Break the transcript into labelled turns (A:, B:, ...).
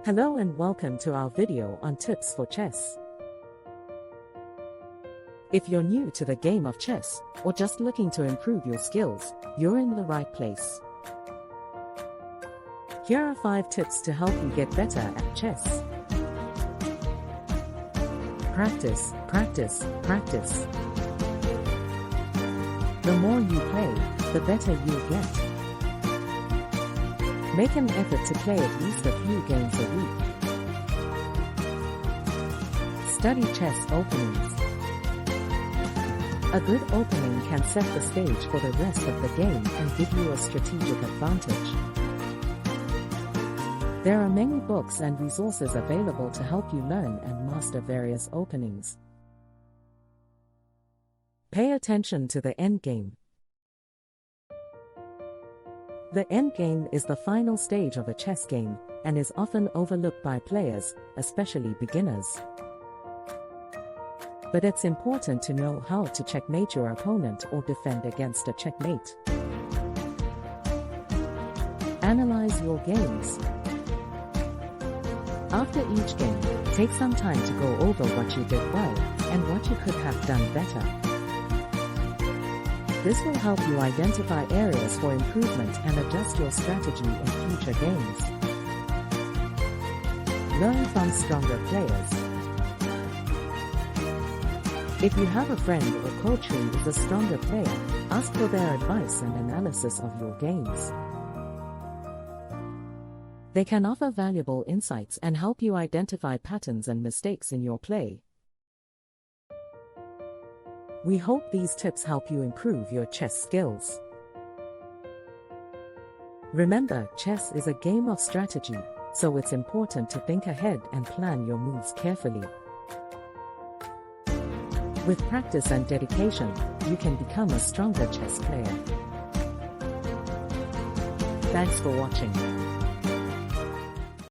A: Hello and welcome to our video on tips for chess. If you're new to the game of chess, or just looking to improve your skills, you're in the right place. Here are 5 tips to help you get better at chess. Practice, practice, practice. The more you play, the better you'll get. Make an effort to play at least a few games a week. Study chess openings. A good opening can set the stage for the rest of the game and give you a strategic advantage. There are many books and resources available to help you learn and master various openings. Pay attention to the endgame. The endgame is the final stage of a chess game, and is often overlooked by players, especially beginners. But it's important to know how to checkmate your opponent or defend against a checkmate. Analyze your games. After each game, take some time to go over what you did well, and what you could have done better. This will help you identify areas for improvement and adjust your strategy in future games. Learn from stronger players. If you have a friend or coach who is a stronger player, ask for their advice and analysis of your games. They can offer valuable insights and help you identify patterns and mistakes in your play. We hope these tips help you improve your chess skills. Remember, chess is a game of strategy, so it's important to think ahead and plan your moves carefully. With practice and dedication, you can become a stronger chess player. Thanks for watching.